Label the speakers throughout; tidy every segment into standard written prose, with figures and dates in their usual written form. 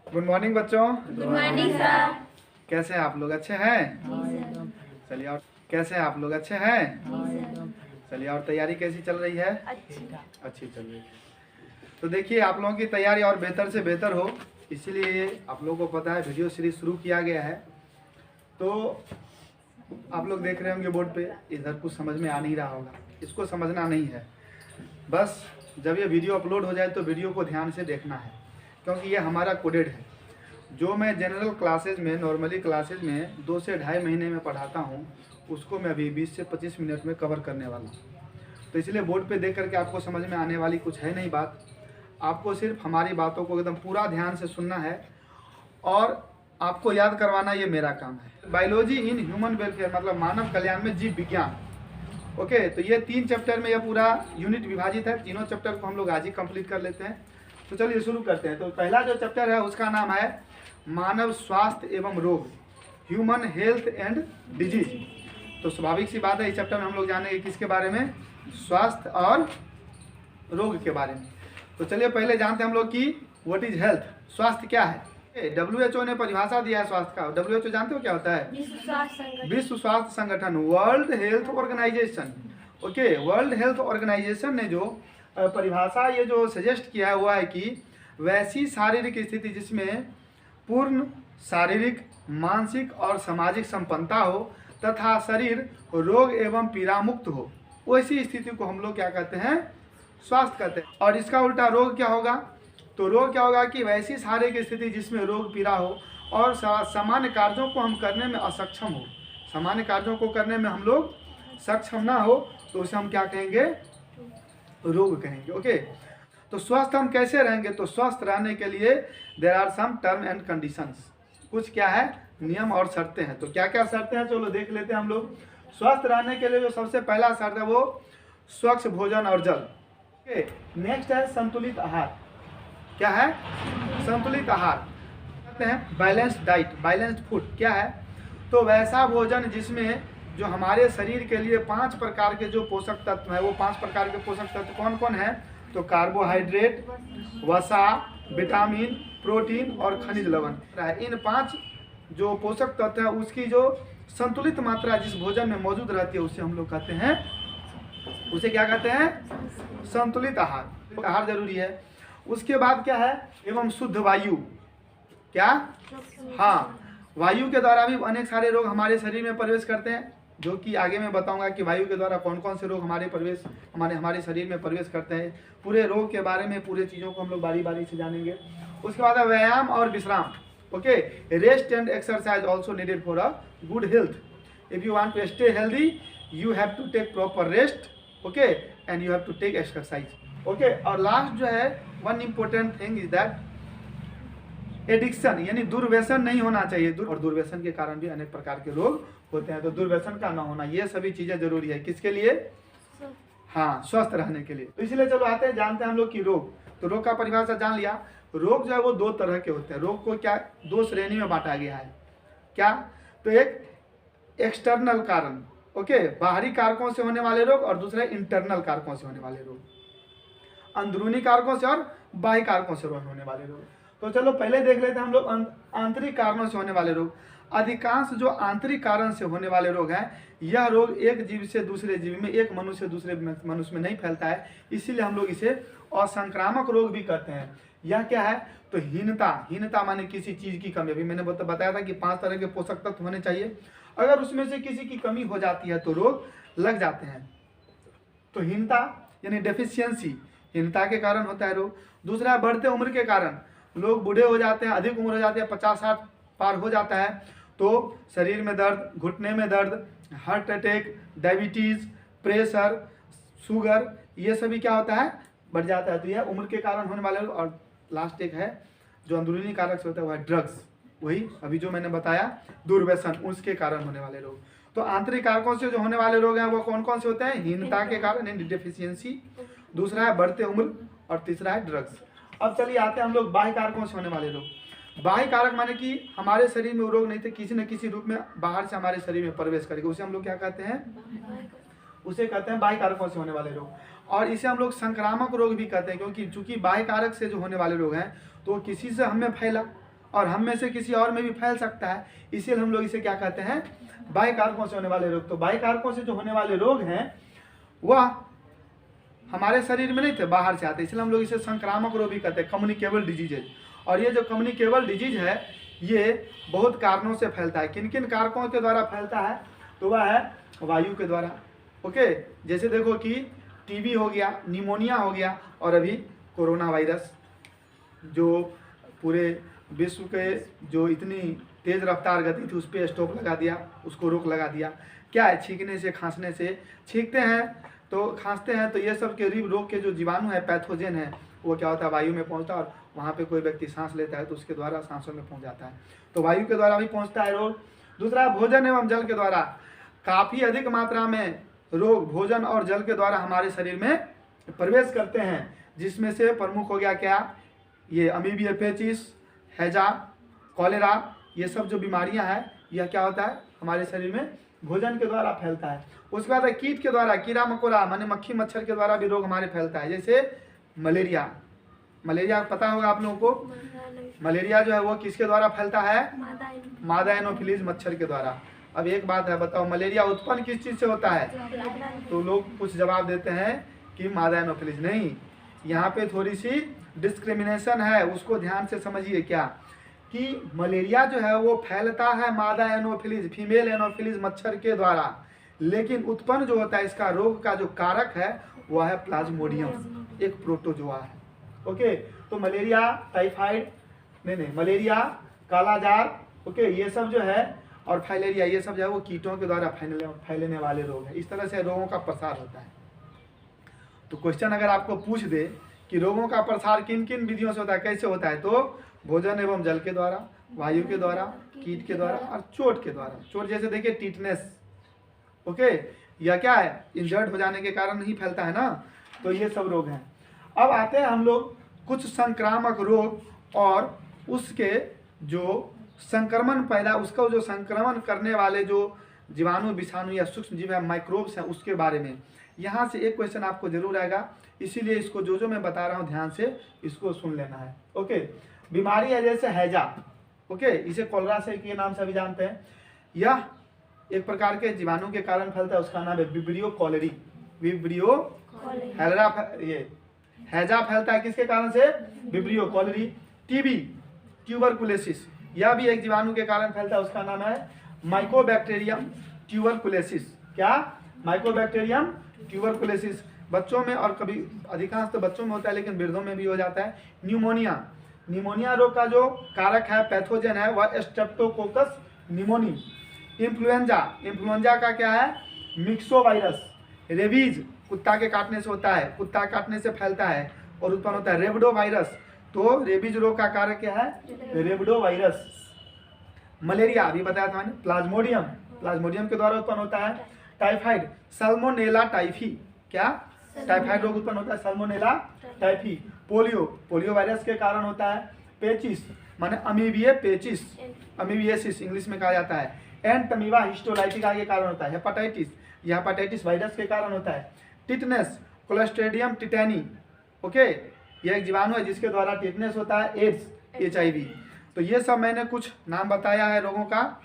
Speaker 1: Good morning बच्चों।
Speaker 2: Good morning sir.
Speaker 1: कैसे हैं आप लोग? अच्छे हैं? चलिए। और कैसे हैं आप लोग? अच्छे हैं? चलिए। और तैयारी कैसी चल रही है? अच्छी चल रही है। तो देखिए, आप लोगों की तैयारी और बेहतर से बेहतर हो, इसीलिए आप लोगों को पता है वीडियो सीरीज शुरू किया गया है। तो आप लोग देख रहे होंगे बोर्ड पे, इधर कुछ समझ में आ नहीं रहा होगा, इसको समझना नहीं है। बस जब ये वीडियो अपलोड हो जाए तो वीडियो को ध्यान से देखना है, क्योंकि ये हमारा कोडेड है। जो मैं जनरल क्लासेज में, नॉर्मली क्लासेज में 2 से ढाई महीने में पढ़ाता हूँ, उसको मैं अभी 20 से 25 मिनट में कवर करने वाला हूँ। तो इसलिए बोर्ड पे देख करके आपको समझ में आने वाली कुछ है नहीं बात। आपको सिर्फ हमारी बातों को एकदम पूरा ध्यान से सुनना है और आपको याद करवाना, ये मेरा काम है। बायोलॉजी इन ह्यूमन वेलफेयर मतलब मानव कल्याण में जीव विज्ञान। ओके, तो ये 3 चैप्टर में यह पूरा यूनिट विभाजित है। तीनों चैप्टर को हम लोग आज ही कंप्लीट कर लेते हैं। तो चलिए शुरू करते हैं। तो पहला जो चैप्टर है उसका नाम है मानव स्वास्थ्य एवं रोग, ह्यूमन हेल्थ एंड डिजीज। तो स्वाभाविक सी बात है, इस चैप्टर में हम लोग जानेंगे किसके बारे में? स्वास्थ्य और रोग के बारे में। तो चलिए पहले जानते हैं हम लोग कि व्हाट इज हेल्थ, स्वास्थ्य क्या है। WHO ने परिभाषा दिया है स्वास्थ्य का। WHO जानते हो क्या होता है? विश्व स्वास्थ्य संगठन, world health organisation. Okay, world health organisation ने जो परिभाषा ये जो सजेस्ट किया है वो है कि वैसी शारीरिक स्थिति जिसमें पूर्ण शारीरिक, मानसिक और सामाजिक संपन्नता हो तथा शरीर रोग एवं पीड़ा मुक्त हो, वैसी स्थिति को हम लोग क्या कहते हैं? स्वास्थ्य कहते हैं। और इसका उल्टा रोग क्या होगा? तो रोग क्या होगा कि वैसी शारीरिक स्थिति जिसमें रोग पीड़ा हो और सामान्य कार्यों को हम करने में असक्षम हो, सामान्य कार्यों को करने में हम लोग सक्षम ना हो, तो उसे हम क्या कहेंगे? रोग कहेंगे। ओके, तो स्वस्थ हम कैसे रहेंगे? तो स्वस्थ रहने के लिए there are some term and conditions. कुछ क्या है? नियम और शर्तें हैं। तो क्या क्या शर्तें हैं, चलो देख लेते हैं हम लोग। स्वस्थ रहने के लिए जो सबसे पहला शर्त है वो स्वच्छ भोजन और जल। ओके, नेक्स्ट है संतुलित आहार। क्या है? संतुलित आहार कहते हैं बैलेंस्ड डाइट, बैलेंस्ड फूड। क्या है? तो वैसा भोजन जिसमें जो हमारे शरीर के लिए 5 प्रकार के जो पोषक तत्व है, वो 5 प्रकार के पोषक तत्व कौन कौन है? तो कार्बोहाइड्रेट, वसा, विटामिन, प्रोटीन और खनिज लवण। इन 5 जो पोषक तत्व है उसकी जो संतुलित मात्रा जिस भोजन में मौजूद रहती है उसे हम लोग कहते हैं, उसे क्या कहते हैं? संतुलित आहार। आहार जरूरी है। उसके बाद क्या है? एवं शुद्ध वायु। क्या? हाँ, वायु के द्वारा भी अनेक सारे रोग हमारे शरीर में प्रवेश करते हैं, जो कि आगे मैं बताऊंगा कि वायु के द्वारा कौन कौन से रोग हमारे शरीर में प्रवेश करते हैं। पूरे रोग के बारे में पूरे चीज़ों को हम लोग बारी बारी से जानेंगे। उसके बाद है व्यायाम और विश्राम। Okay, rest and exercise also needed for a good health. If you want to stay healthy you have to take proper rest, okay, and you have to take exercise. Okay, और लास्ट जो है one important thing is that addiction, यानी दुर्व्यसन नहीं होना चाहिए। और दुर्व्यसन के कारण भी अनेक प्रकार के रोग होते हैं, तो दुर्व्यसन का ना होना, ये सभी चीजें जरूरी है। किसके लिए? हाँ, स्वस्थ रहने के लिए। तो इसलिए चलो आते हैं, जानते हैं हम लोग की रोग। तो रोग का परिभाषा जान लिया। रोग जो है वो 2 तरह के होते हैं। रोग को क्या 2 श्रेणी में बांटा गया है। क्या? तो एक एक्सटर्नल कारण, ओके, बाहरी कारकों से होने वाले रोग, और दूसरा इंटरनल कारकों से होने वाले रोग, अंदरूनी कारकों से और बाह्य कारकों से होने वाले रोग। तो चलो पहले देख लेते हैं हम लोग आंतरिक कारणों से होने वाले रोग। अधिकांश जो आंतरिक कारण से होने वाले रोग हैं, यह रोग एक जीव से दूसरे जीव में, एक मनुष्य से दूसरे मनुष्य में नहीं फैलता है, इसीलिए हम लोग इसे असंक्रामक रोग भी कहते हैं। यह क्या है? तो हीनता माने किसी चीज की कमी। अभी मैंने बताया था कि 5 तरह के पोषक तत्व होने चाहिए, अगर उसमें से किसी की कमी हो जाती है तो रोग लग जाते हैं। तो हीनता यानी डेफिशिएंसी, हीनता के कारण होता है रोग। दूसरा है बढ़ते उम्र के कारण, लोग बूढ़े हो जाते हैं, अधिक उम्र हो जाती है, 50-60 पार हो जाता है, तो शरीर में दर्द, घुटने में दर्द, heart attack, diabetes, pressure, sugar, ये सभी क्या होता है? बढ़ जाता है। तो यह उम्र के कारण होने वाले रोग। और लास्ट एक है जो अंदरूनी कारक से होता है, वह है ड्रग्स, वही अभी जो मैंने बताया दुर्व्यसन, उसके कारण होने वाले रोग। तो आंतरिक कारकों से जो होने वाले रोग हैं वो कौन कौन से होते हैं? हीनता के कारण यानी डेफिशिएंसी, दूसरा है बढ़ते उम्र, और तीसरा है ड्रग्स। अब चलिए आते हैं हम लोग बाह्य कारकों से होने वाले रोग। बाह्य कारक माने कि हमारे शरीर में वो रोग नहीं थे, किसी न किसी रूप में बाहर से हमारे शरीर में प्रवेश करेगा, उसे हम लोग क्या कहते हैं? उसे कहते हैं बाह्य कारकों से होने वाले रोग। और इसे हम लोग संक्रामक रोग भी कहते हैं, क्योंकि चूंकि बाह्य कारक से जो होने वाले रोग हैं तो किसी से हमें फैला और हम में से किसी और में भी फैल सकता है, इसीलिए हम लोग इसे क्या कहते हैं, बाह्य कारकों से होने वाले रोग। तो बाह्य कारकों से जो होने वाले रोग हैं वह हमारे शरीर में नहीं थे, बाहर से आते, इसलिए हम लोग इसे संक्रामक रोग भी कहते हैं, कम्युनिकेबल डिजीजेज। और ये जो कम्युनिकेबल डिजीज है ये बहुत कारणों से फैलता है। किन किन कारकों के द्वारा फैलता है, तो वह है वायु के द्वारा। ओके, जैसे देखो कि टीबी हो गया, निमोनिया हो गया, और अभी कोरोना वायरस जो पूरे विश्व के जो इतनी तेज रफ्तार गति थी उस पर स्टॉप लगा दिया, उसको रोक लगा दिया। क्या है, छींकने से, खांसने से, छींकते हैं तो खांसते हैं तो ये सब के रोग के जो जीवाणु है, पैथोजन है, वो क्या होता है, वायु में पहुंचता है, और वहाँ पे कोई व्यक्ति सांस लेता है तो उसके द्वारा सांसों में पहुंच जाता है। तो वायु के द्वारा भी पहुंचता है रोग। दूसरा, भोजन एवं जल के द्वारा काफ़ी अधिक मात्रा में रोग भोजन और जल के द्वारा हमारे शरीर में प्रवेश करते हैं, जिसमें से प्रमुख हो गया क्या, ये अमीबिया पेचिस, हैजा, कॉलेरा, ये सब जो बीमारियां हैं यह क्या होता है, हमारे शरीर में भोजन के द्वारा फैलता है। उसके बाद कीट के द्वारा, कीड़ा मकोड़ा माने मक्खी मच्छर के द्वारा भी रोग हमारे फैलता है। जैसे मलेरिया, मलेरिया पता होगा आप लोगों को, मलेरिया जो है वो किसके द्वारा फैलता है, मादा एनोफिलीज मच्छर के द्वारा। अब एक बात है, बताओ मलेरिया उत्पन्न किस चीज से होता है, तो लोग कुछ जवाब देते हैं कि मादा एनोफिलीज। नहीं, यहाँ पे थोड़ी सी डिस्क्रिमिनेशन है, उसको ध्यान से समझिए। क्या कि मलेरिया जो है वो फैलता है मादा एनोफिलीज, फीमेल एनोफिलीज मच्छर के द्वारा, लेकिन उत्पन्न जो होता है इसका रोग का जो कारक है वह है प्लाज्मोडियम, एक प्रोटोजोआ है। ओके, तो मलेरिया, टाइफाइड, नहीं मलेरिया, कालाजार, ओके, ये सब जो है, और फाइलेरिया, ये सब जो है वो कीटों के द्वारा फैलने वाले रोग हैं। इस तरह से रोगों का प्रसार होता है। तो क्वेश्चन अगर आपको पूछ दे कि रोगों का प्रसार किन किन विधियों से होता है, कैसे होता है, तो भोजन एवं जल के द्वारा, वायु के द्वारा, कीट के द्वारा और चोट के द्वारा। चोट जैसे देखिए टिटनेस, ओके, यह क्या है, इंजर्ड हो जाने के कारण ही फैलता है ना। तो ये सब रोग हैं। अब आते हैं हम लोग कुछ संक्रामक रोग और उसके जो संक्रमण पैदा, उसका जो संक्रमण करने वाले जो जीवाणु, विषाणु या सूक्ष्म जीव है, माइक्रोब्स हैं, उसके बारे में। यहाँ से एक क्वेश्चन आपको जरूर आएगा, इसीलिए इसको जो मैं बता रहा हूँ ध्यान से इसको सुन लेना है। ओके, बीमारी है जैसे हैजा, ओके, इसे कोलरा से के नाम से भी जानते हैं। यह एक प्रकार के जीवाणु के कारण फैलता है, उसका नाम है विब्रियो कॉलेरी। विब्रियो हैलरा, ये हैजा फैलता है किसके कारण से, विब्रियो कॉलेरी। टीबी, ट्यूबरकुलोसिस, यह भी एक जीवाणु के कारण फैलता है, उसका नाम है माइकोबैक्टीरियम ट्यूबरकुलोसिस। क्या, माइकोबैक्टीरियम ट्यूबरकुलोसिस। बच्चों में और कभी अधिकांश तो बच्चों में होता है, लेकिन वृद्धों में भी हो जाता है। न्यूमोनिया, निमोनिया रोग का जो कारक है, पैथोजन है, वह स्ट्रेप्टोकोकस निमोनी। इन्फ्लुएंजा, इन्फ्लुएंजा का क्या है, मिक्सोवायरस। रेबीज, कुत्ता के काटने से होता है, कुत्ता काटने से फैलता है और उत्पन्न होता है। रेबडो वायरस, तो रेबीज रोग का कारक क्या है, रेबडो वायरस। मलेरिया अभी बताया था मैंने, प्लाज्मोडियम, प्लाज्मोडियम के द्वारा उत्पन्न होता है। टाइफाइड, सल्मोनेला टाइफी, क्या, टाइफाइड रोग उत्पन्न होता है, Salmonella typhi. Polio, polio virus के कारण होता है। पेचिस माने अमीबिया पेचिस, अमीबियासिस इंग्लिश में कहा जाता है। एंटमीबा हिस्टोलाइटिका के कारण होता है। हेपाटाइटिस, यह हेपाटाइटिस वायरस के कारण होता है। टिटनेस, क्लोस्ट्रीडियम टिटैनी, ओके, यह एक जीवाणु है जिसके द्वारा टिटनेस होता है। AIDS, HIV। तो ये सब मैंने कुछ नाम बताया है रोगों का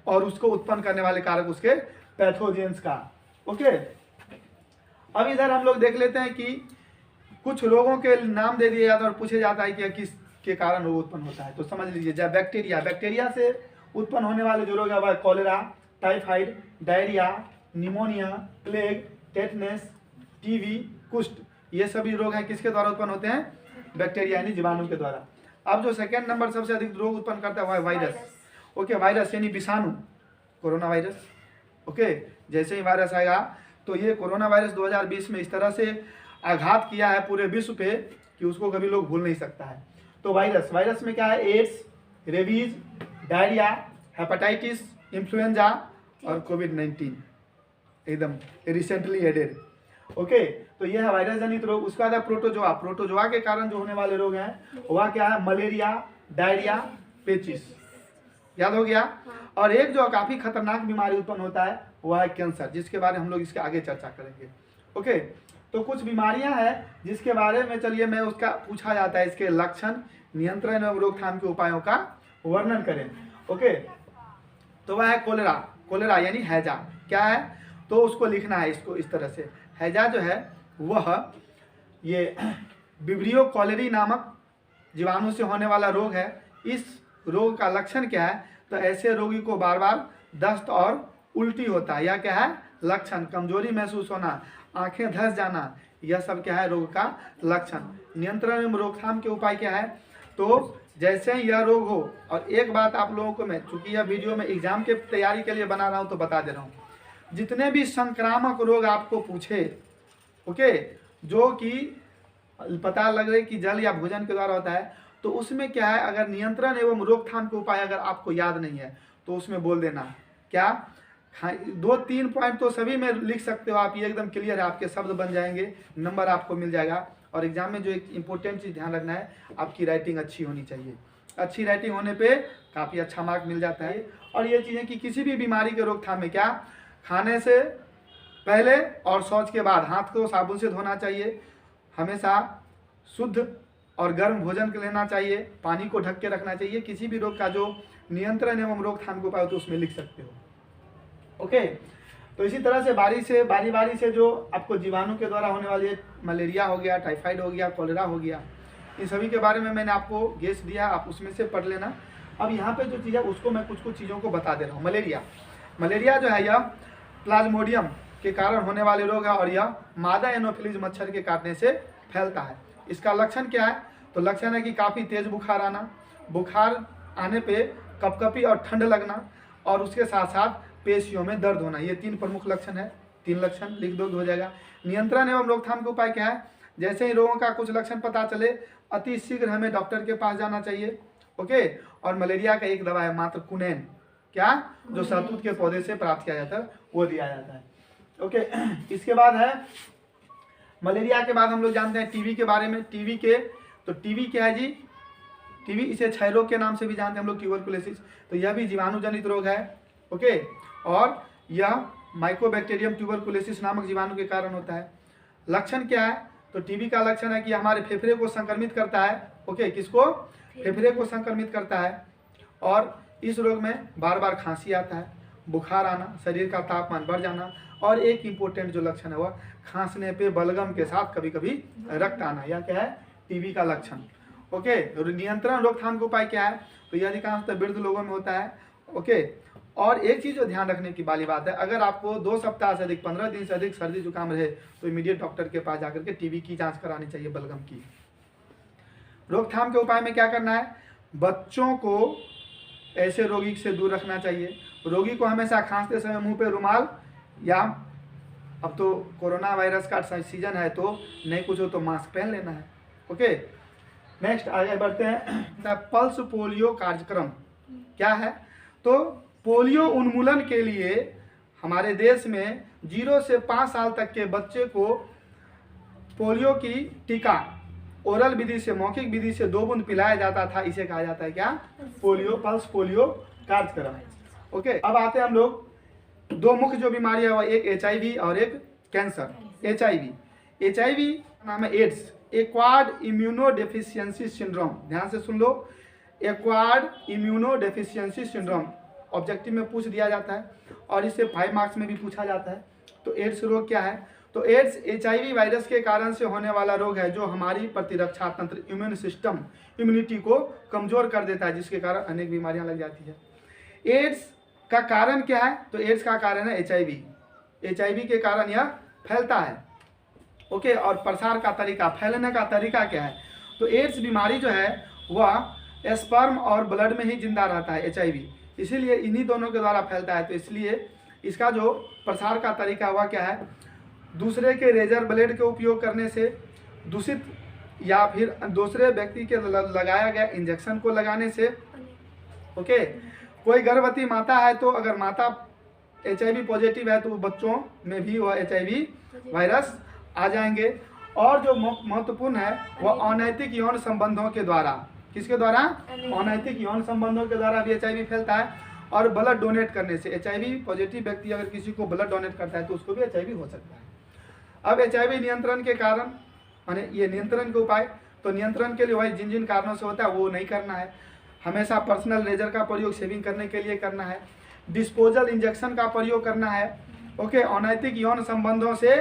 Speaker 1: और उसको उत्पन्न करने वाले कारक उसके पैथोजेंस का। ओके, अब इधर हम लोग देख लेते हैं कि कुछ रोगों के नाम दे दिए जाते हैं और पूछे जाता है कि किस के कारण रोग उत्पन्न होता है। तो समझ लीजिए, जब बैक्टीरिया, बैक्टीरिया से उत्पन्न होने वाले जो रोग है वह cholera, typhoid, diarrhoea, pneumonia, plague, tetanus, TB, कुष्ठ, ये सभी रोग हैं किसके द्वारा उत्पन्न होते हैं, बैक्टीरिया यानी जीवाणु के द्वारा। अब जो सेकेंड नंबर सबसे अधिक रोग उत्पन्न करता है वह है वायरस। ओके, वायरस यानी विषाणु, कोरोना वायरस। ओके, जैसे ही वायरस आएगा तो ये कोरोना वायरस 2020 में इस तरह से आघात किया है पूरे विश्व पे कि उसको कभी लोग भूल नहीं सकता है। तो वायरस, वायरस में क्या है, AIDS, rabies, diarrhoea, hepatitis, influenza और कोविड-19 एकदम रिसेंटली एडेड। ओके, तो ये है वायरस जनित रोग। उसके बाद है प्रोटोजोआ। प्रोटोजोआ के कारण जो होने वाले रोग हैं वह क्या है, मलेरिया, डायरिया, पेचिस, याद हो गया। और एक जो काफी खतरनाक बीमारी उत्पन्न होता है वह है कैंसर, जिसके बारे में हम लोग इसके आगे चर्चा करेंगे। ओके, तो कुछ बीमारियां हैं जिसके बारे में चलिए मैं उसका पूछा जाता है, इसके लक्षण, नियंत्रण एवं रोकथाम के उपायों का वर्णन करें। ओके, तो वह है कोलेरा। कोलेरा यानी हैजा। क्या है, तो उसको लिखना है इसको इस तरह से। हैजा जो है वह ये विब्रियो कॉलेरी नामक जीवाणु से होने वाला रोग है। इस रोग का लक्षण क्या है, तो ऐसे रोगी को बार बार दस्त और उल्टी होता है। यह क्या है लक्षण, कमजोरी महसूस होना, आंखें धंस जाना, यह सब क्या है रोग का लक्षण। नियंत्रण एवं रोकथाम के उपाय क्या है, तो जैसे ही यह रोग हो, और एक बात आप लोगों को मैं, चूंकि यह वीडियो में एग्जाम के तैयारी के लिए बना रहा हूं तो बता दे रहा हूं, जितने भी संक्रामक रोग आपको पूछे, ओके, जो कि पता लग रहा है कि जल या भोजन के द्वारा होता है, तो उसमें क्या है, अगर नियंत्रण एवं रोकथाम के उपाय अगर आपको याद नहीं है तो उसमें बोल देना क्या, 2-3 पॉइंट तो सभी में लिख सकते हो आप, ये एकदम क्लियर है, आपके शब्द बन जाएंगे, नंबर आपको मिल जाएगा। और एग्जाम में जो एक इंपॉर्टेंट चीज़ ध्यान रखना है, आपकी राइटिंग अच्छी होनी चाहिए। अच्छी राइटिंग होने पे काफ़ी अच्छा मार्क मिल जाता है। और ये चीज़ें कि किसी भी बीमारी के रोकथाम में क्या, खाने से पहले और शौच के बाद हाथ को साबुन से धोना चाहिए, हमेशा शुद्ध और गर्म भोजन लेना चाहिए, पानी को ढक के रखना चाहिए। किसी भी रोग का जो नियंत्रण एवं रोकथाम के उपाय तो उसमें लिख सकते हो। ओके, तो इसी तरह से बारी बारी से जो आपको जीवाणु के द्वारा होने वाली मलेरिया हो गया, टाइफाइड हो गया, कॉलेरा हो गया, इन सभी के बारे में मैंने आपको गेस दिया, आप उसमें से पढ़ लेना। अब यहाँ पे जो चीज़ है उसको मैं कुछ चीज़ों को बता दे रहा हूँ। मलेरिया जो है यह प्लाज्मोडियम के कारण होने वाले रोग है, और यह मादा एनोफिलीज मच्छर के काटने से फैलता है। इसका लक्षण क्या है, तो लक्षण है कि काफ़ी तेज बुखार आना, बुखार आने पे कपकपी और ठंड लगना, और उसके साथ साथ पेशियों में दर्द होना। ये 3 प्रमुख लक्षण है। 3 लक्षण लिख दो, हो जाएगा। नियंत्रण एवं रोकथाम के उपाय क्या है, जैसे ही रोगों का कुछ लक्षण पता चले अति शीघ्र हमें डॉक्टर के पास जाना चाहिए। ओके, और मलेरिया का एक दवा है मात्र कुनैन, क्या, जो शहतूत के पौधे से प्राप्त किया जाता है, वो दिया जाता है। ओके, इसके बाद है मलेरिया के बाद हम लोग जानते हैं टीबी के बारे में। तो टीबी क्या है जी, टीबी इसे क्षय रोग के नाम से भी जानते हैं हम लोग, ट्यूबरकुलोसिस। तो यह भी जीवाणु जनित रोग है। ओके, और यह माइकोबैक्टीरियम ट्यूबरकुलोसिस नामक जीवाणु के कारण होता है। लक्षण क्या है, तो टीबी का लक्षण है कि हमारे फेफड़े को संक्रमित करता है। ओके, किसको, फेफड़े को संक्रमित करता है। और इस रोग में बार बार खांसी आता है, बुखार आना, शरीर का तापमान बढ़ जाना, और एक इम्पोर्टेंट जो लक्षण है वह खांसने पे बलगम के साथ कभी कभी रक्त आना। यह क्या है, टीबी का लक्षण। ओके, नियंत्रण रोकथाम का उपाय क्या है, तो यह अधिकांशतः वृद्ध लोगों में होता है। ओके, और एक चीज़ जो ध्यान रखने की वाली बात है, अगर आपको 2 सप्ताह से अधिक, 15 दिन से अधिक सर्दी जुकाम रहे तो इमीडिएट डॉक्टर के पास जाकर के टीबी की जांच करानी चाहिए, बलगम की। रोकथाम के उपाय में क्या करना है, बच्चों को ऐसे रोगी से दूर रखना चाहिए। रोगी को हमेशा खांसते समय मुंह पे रुमाल, या अब तो कोरोना वायरस का सीजन है तो नहीं कुछ हो तो मास्क पहन लेना है। ओके, नेक्स्ट आगे बढ़ते हैं। पल्स पोलियो कार्यक्रम क्या है, तो पोलियो उन्मूलन के लिए हमारे देश में 0 से 5 साल तक के बच्चे को पोलियो की टीका ओरल विधि से, मौखिक विधि से 2 बूंद पिलाया जाता था। इसे कहा जाता है क्या, पोलियो, पल्स पोलियो कार्यक्रम। ओके, अब आते हैं हम लोग 2 मुख्य जो बीमारी है, एक HIV और एक कैंसर। HIV नाम है एड्स, एक्वायर्ड इम्यूनोडेफिशिएंसी सिंड्रोम। ध्यान से सुन लो, एक्वायर्ड इम्यूनोडेफिशिएंसी सिंड्रोम ऑब्जेक्टिव में पूछ दिया जाता है, और इसे 5 मार्क्स में भी पूछा जाता है। तो एड्स रोग क्या है, तो एड्स HIV वायरस के कारण से होने वाला रोग है, जो हमारी प्रतिरक्षा तंत्र, इम्यून सिस्टम, इम्यूनिटी को कमजोर कर देता है, जिसके कारण अनेक बीमारियां लग जाती है। एड्स का कारण क्या है, तो एड्स का कारण है HIV के कारण यह फैलता है। ओके, और प्रसार का तरीका, फैलने का तरीका क्या है, तो एड्स बीमारी जो है वह स्पर्म और ब्लड में ही जिंदा रहता है, HIV, इसीलिए इन्हीं दोनों के द्वारा फैलता है। तो इसलिए इसका जो प्रसार का तरीका हुआ क्या है, दूसरे के रेजर ब्लेड के उपयोग करने से, दूषित या फिर दूसरे व्यक्ति के लगाया गया इंजेक्शन को लगाने से। ओके, कोई गर्भवती माता है तो अगर माता HIV पॉजिटिव है तो बच्चों में भी वह HIV वायरस आ जाएंगे। और जो महत्वपूर्ण है वह अनैतिक यौन संबंधों के द्वारा, किसके द्वारा, अनैतिक यौन संबंधों के द्वारा भी HIV फैलता है। और ब्लड डोनेट करने से, HIV पॉजिटिव व्यक्ति अगर किसी को ब्लड डोनेट करता है तो उसको भी HIV हो सकता है। अब HIV नियंत्रण के कारण माने ये नियंत्रण के उपाय, तो नियंत्रण के लिए वही जिन जिन कारणों से होता है वो नहीं करना है। हमेशा पर्सनल रेजर का प्रयोग शेविंग करने के लिए करना है। डिस्पोजल इंजेक्शन का प्रयोग करना है। ओके, अनैतिक यौन संबंधों से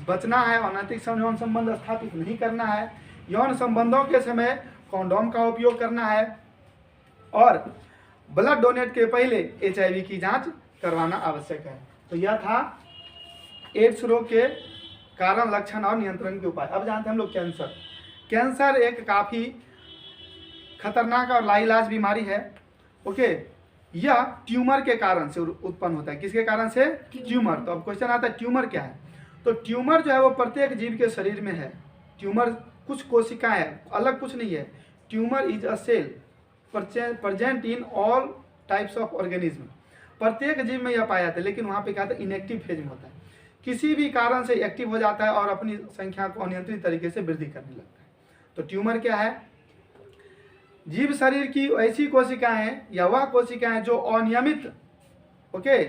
Speaker 1: बचना है, अनैतिक यौन संबंध स्थापित नहीं करना है। यौन संबंधों के समय कॉन्डोम का उपयोग करना है और ब्लड डोनेट के पहले HIV की जांच करवाना आवश्यक है। तो यह था एड्स रोग के कारण, लक्षण और नियंत्रण के उपाय। अब जानते हैं हम लोग कैंसर। कैंसर एक काफ़ी खतरनाक और लाइलाज बीमारी है। ओके, यह ट्यूमर के कारण से उत्पन्न होता है। किसके कारण से? ट्यूमर। तो अब क्वेश्चन आता है ट्यूमर क्या है। तो ट्यूमर जो है वो प्रत्येक जीव के शरीर में है। ट्यूमर कुछ कोशिकाएं है, अलग कुछ नहीं है। Tumour is a cell present in all types of organism. प्रत्येक जीव में यह पाया जाता है, लेकिन वहाँ पे क्या होता है, इनएक्टिव फेज में होता है। किसी भी कारण से एक्टिव हो जाता है और अपनी संख्या को अनियंत्रित तरीके से वृद्धि करने लगता है। तो ट्यूमर क्या है? जीव शरीर की ऐसी कोशिकाएं या वह कोशिकाएं जो अनियमित ओके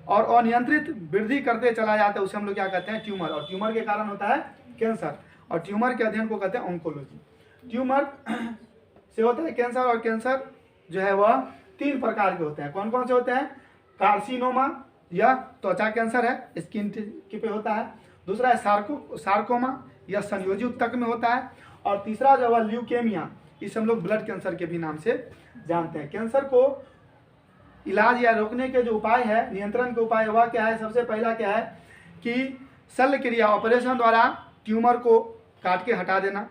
Speaker 1: और अनियंत्रित वृद्धि करते चला जाता है, उसे हम लोग क्या कहते हैं? ट्यूमर। और ट्यूमर के कारण होता है कैंसर, और ट्यूमर के अध्ययन को कहते हैं ऑन्कोलॉजी। ट्यूमर से होता है कैंसर, और कैंसर जो है वह 3 प्रकार के होते हैं। कौन कौन से होते हैं? कार्सिनोमा, यह त्वचा कैंसर है, स्किन पे होता है। दूसरा है सार्कोमा, यह संयोजी ऊतक में होता है। और तीसरा जो है ल्यूकेमिया, इसे हम लोग ब्लड कैंसर के भी नाम से जानते हैं। कैंसर को इलाज या रोकने के जो उपाय है, नियंत्रण के उपाय, वह क्या है? सबसे पहला क्या है कि शल्य क्रिया, ऑपरेशन द्वारा ट्यूमर को काट के हटा देना।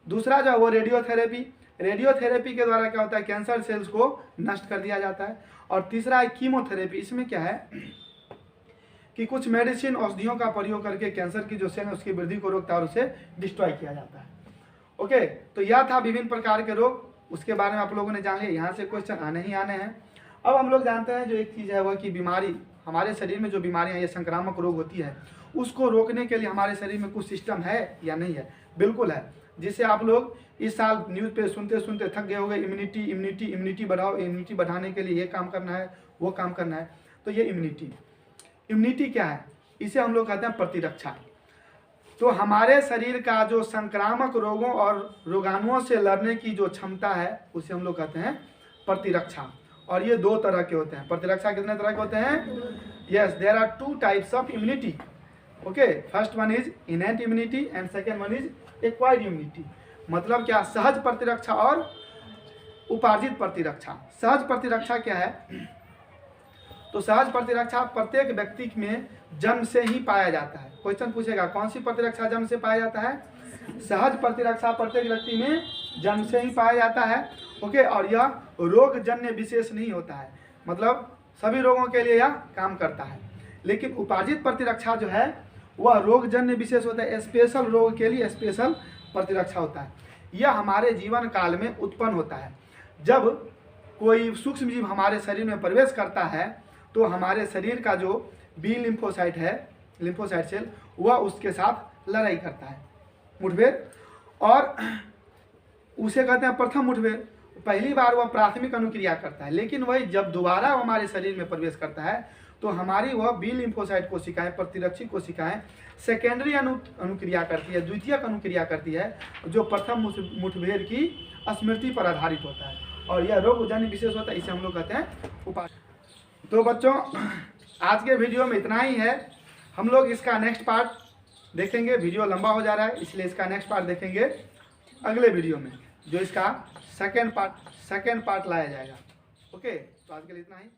Speaker 1: दूसरा जो है वो रेडियोथेरेपी। रेडियोथेरेपी के द्वारा क्या होता है? कैंसर सेल्स को नष्ट कर दिया जाता है। और तीसरा है कीमोथेरेपी। इसमें क्या है कि कुछ मेडिसिन, औषधियों का प्रयोग करके कैंसर की जो सेल है उसकी वृद्धि को रोकता है और उसे डिस्ट्रॉय किया जाता है। ओके, तो यह था विभिन्न प्रकार के रोग, उसके बारे में आप लोगों ने जान लिया। यहाँ से क्वेश्चन आने ही आने हैं। अब हम लोग जानते हैं जो एक चीज़ है वह कि बीमारी, हमारे शरीर में जो बीमारियाँ, ये संक्रामक रोग होती है, उसको रोकने के लिए हमारे शरीर में कुछ सिस्टम है या नहीं है? बिल्कुल है। जिससे आप लोग इस साल न्यूज़ पे सुनते सुनते थक गए होंगे, इम्यूनिटी बढ़ाओ, इम्यूनिटी बढ़ाने के लिए ये काम करना है, वो काम करना है। तो ये इम्यूनिटी क्या है? इसे हम लोग कहते हैं प्रतिरक्षा। तो हमारे शरीर का जो संक्रामक रोगों और रोगाणुओं से लड़ने की जो क्षमता है, उसे हम लोग कहते हैं प्रतिरक्षा। और ये 2 तरह के होते हैं। प्रतिरक्षा कितने तरह के होते हैं? Yes, there are 2 types of immunity. Okay, first one is innate immunity and second one is acquired immunity. मतलब क्या? सहज प्रतिरक्षा और उपार्जित प्रतिरक्षा। सहज प्रतिरक्षा क्या है? तो सहज प्रतिरक्षा प्रत्येक व्यक्ति में जन्म से ही पाया जाता है। क्वेश्चन पूछेगा कौन सी प्रतिरक्षा जन्म से पाया जाता है? सहज प्रतिरक्षा प्रत्येक व्यक्ति में जन्म से ही पाया जाता है। ओके, और यह रोगजन्य विशेष नहीं होता है, मतलब सभी रोगों के लिए यह काम करता है। लेकिन उपार्जित प्रतिरक्षा जो है वह रोगजन्य विशेष होता है, स्पेशल रोग के लिए स्पेशल प्रतिरक्षा होता है। यह हमारे जीवन काल में उत्पन्न होता है। जब कोई सूक्ष्म जीव हमारे शरीर में प्रवेश करता है तो हमारे शरीर का जो बी लिम्फोसाइट है, लिम्फोसाइट सेल, वह उसके साथ लड़ाई करता है, मुठभेड़, और उसे कहते हैं प्रथम मुठभेड़। पहली बार वह प्राथमिक अनुक्रिया करता है, लेकिन वही जब दोबारा हमारे शरीर में प्रवेश करता है तो हमारी वह बी लिम्फोसाइट कोशिकाएं, प्रतिरक्षी कोशिकाएं सेकेंडरी अनुक्रिया करती है, द्वितीयक अनुक्रिया करती है, जो प्रथम मुठभेड़ की स्मृति पर आधारित होता है। और यह रोगजन्य विशेष होता है, इसे हम लोग कहते हैं उपाय। तो बच्चों, आज के वीडियो में इतना ही है। हम लोग इसका नेक्स्ट पार्ट देखेंगे। वीडियो लंबा हो जा रहा है, इसलिए इसका नेक्स्ट पार्ट देखेंगे अगले वीडियो में, जो इसका सेकेंड पार्ट लाया जाएगा। ओके, तो आज के लिए इतना ही।